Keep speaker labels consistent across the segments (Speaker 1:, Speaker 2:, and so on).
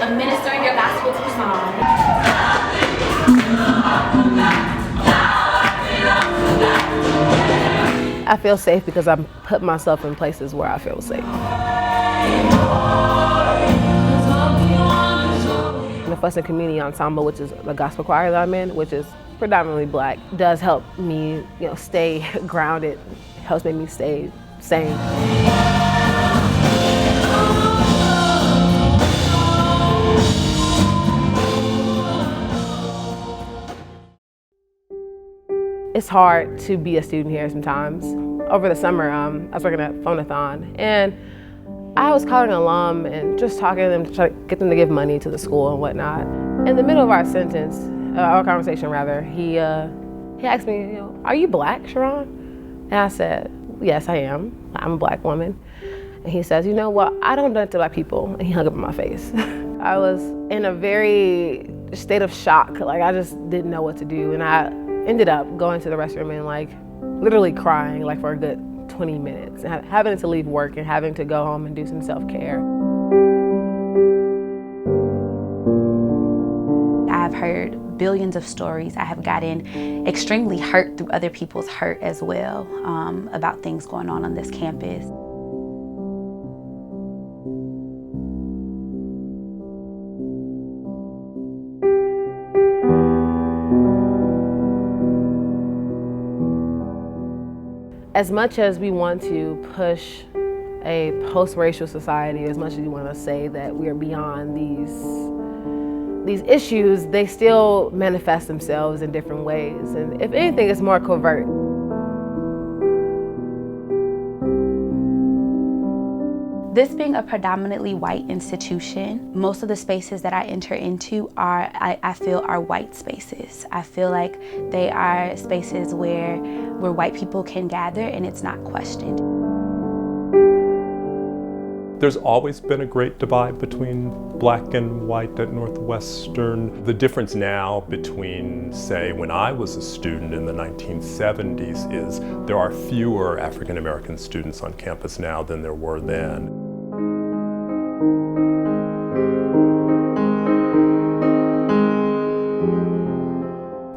Speaker 1: Of ministering your gospel to song.
Speaker 2: I feel safe because I'm putting myself in places where I feel safe. The Fussing Community Ensemble, which is the gospel choir that I'm in, which is predominantly Black, does help me, stay grounded, helps make me stay sane. It's hard to be a student here sometimes. Over the summer, I was working at Phone-a-thon, and I was calling an alum and just talking to them to try to get them to give money to the school and whatnot. In the middle of our conversation rather, he asked me, "Are you Black, Sharon?" And I said, "Yes, I am. I'm a Black woman." And he says, "Well, I don't do it to Black people." And he hung up in my face. I was in a very state of shock. I just didn't know what to do. And I ended up going to the restroom and literally crying for a good 20 minutes, and having to leave work and having to go home and do some self-care.
Speaker 3: I've heard billions of stories. I have gotten extremely hurt through other people's hurt as well, about things going on this campus.
Speaker 2: As much as we want to push a post-racial society, as much as we want to say that we are beyond these issues, they still manifest themselves in different ways. And if anything, it's more covert.
Speaker 3: This being a predominantly white institution, most of the spaces that I enter into I feel are white spaces. I feel like they are spaces where white people can gather and it's not questioned.
Speaker 4: There's always been a great divide between Black and white at Northwestern. The difference now between, say, when I was a student in the 1970s is there are fewer African American students on campus now than there were then.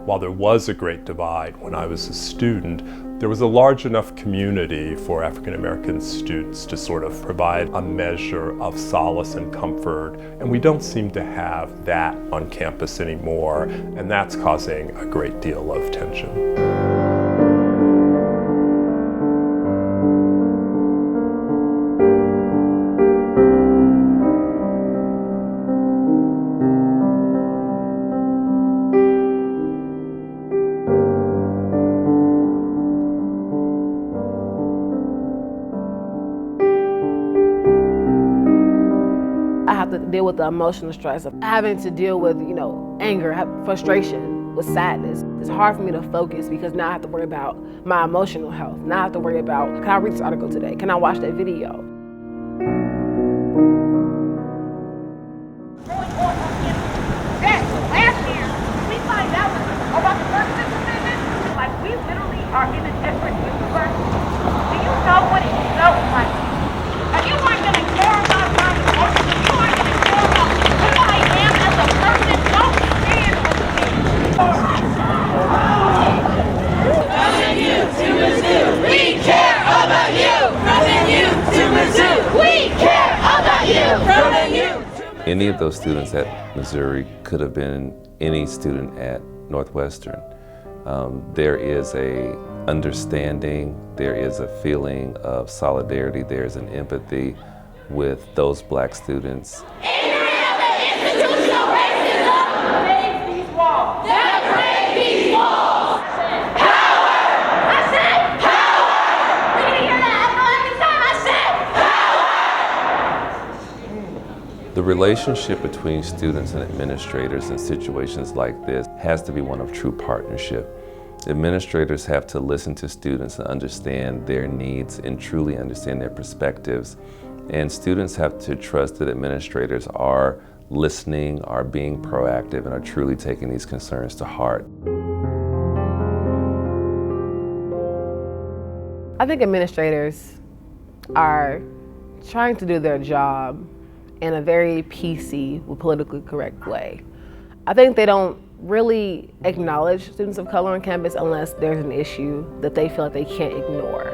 Speaker 4: While there was a great divide when I was a student, there was a large enough community for African American students to sort of provide a measure of solace and comfort, and we don't seem to have that on campus anymore, and that's causing a great deal of tension.
Speaker 2: I have to deal with the emotional stress of having to deal with, anger, frustration, with sadness. It's hard for me to focus because now I have to worry about my emotional health. Now I have to worry about, can I read this article today? Can I watch that video?
Speaker 5: Last year, we find out about the First Amendment, we literally are in a different universe. Do you know what it felt like? If you weren't going to care about my emotions, if you weren't going to care about who I am as a person, don't stand with me.
Speaker 6: From the U to Mizzou, we care about you. From the U to Mizzou, we care about you. From the U.
Speaker 7: Any of those students at Missouri could have been any student at Northwestern. There is a understanding, there is a feeling of solidarity, there's an empathy with those Black students. The relationship between students and administrators in situations like this has to be one of true partnership. Administrators have to listen to students and understand their needs and truly understand their perspectives. And students have to trust that administrators are listening, are being proactive, and are truly taking these concerns to heart.
Speaker 2: I think administrators are trying to do their job in a very PC, politically correct way. I think they don't really acknowledge students of color on campus unless there's an issue that they feel like they can't ignore.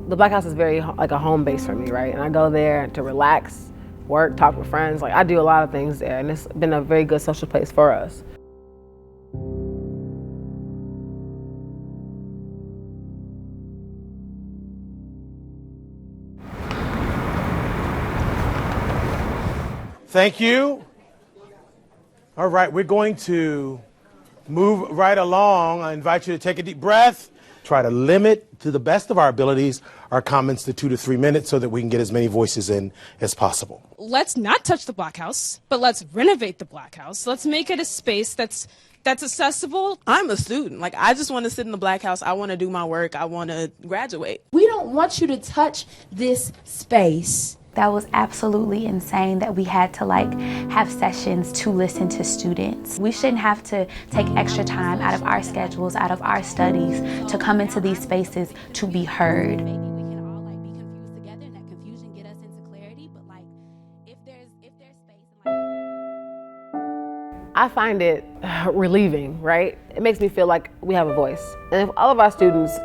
Speaker 2: The Black House is very like a home base for me, right? And I go there to relax, work, talk with friends. Like I do a lot of things there, and it's been a very good social place for us.
Speaker 8: Thank you. All right, we're going to move right along. I invite you to take a deep breath. Try to limit, to the best of our abilities, our comments to 2 to 3 minutes so that we can get as many voices in as possible.
Speaker 9: Let's not touch the Black House, but let's renovate the Black House. Let's make it a space that's accessible.
Speaker 10: I'm a student. Like, I just want to sit in the Black House. I want to do my work. I want to graduate.
Speaker 11: We don't want you to touch this space.
Speaker 3: That was absolutely insane that we had to have sessions to listen to students. We shouldn't have to take extra time out of our schedules, out of our studies to come into these spaces to be heard.
Speaker 12: Maybe we can all be confused together and that confusion get us into clarity, but if there's space
Speaker 2: I find it relieving, right? It makes me feel like we have a voice. And if all of our students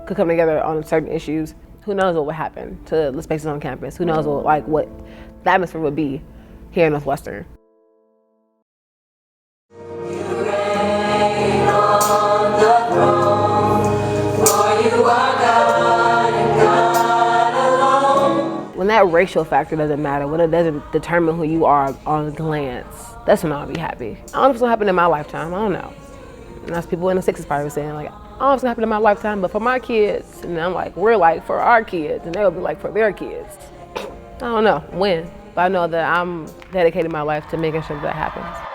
Speaker 2: could come together on certain issues, who knows what would happen to the spaces on campus? Who knows what the atmosphere would be here in Northwestern? When that racial factor doesn't matter, when it doesn't determine who you are on a glance, that's when I'll be happy. I don't know if it's gonna happen in my lifetime, I don't know. And that's people in the 60s probably saying I don't know if it's gonna happen in my lifetime, but for my kids, and I'm we're for our kids, and they'll be for their kids. I don't know when, but I know that I'm dedicating my life to making sure that happens.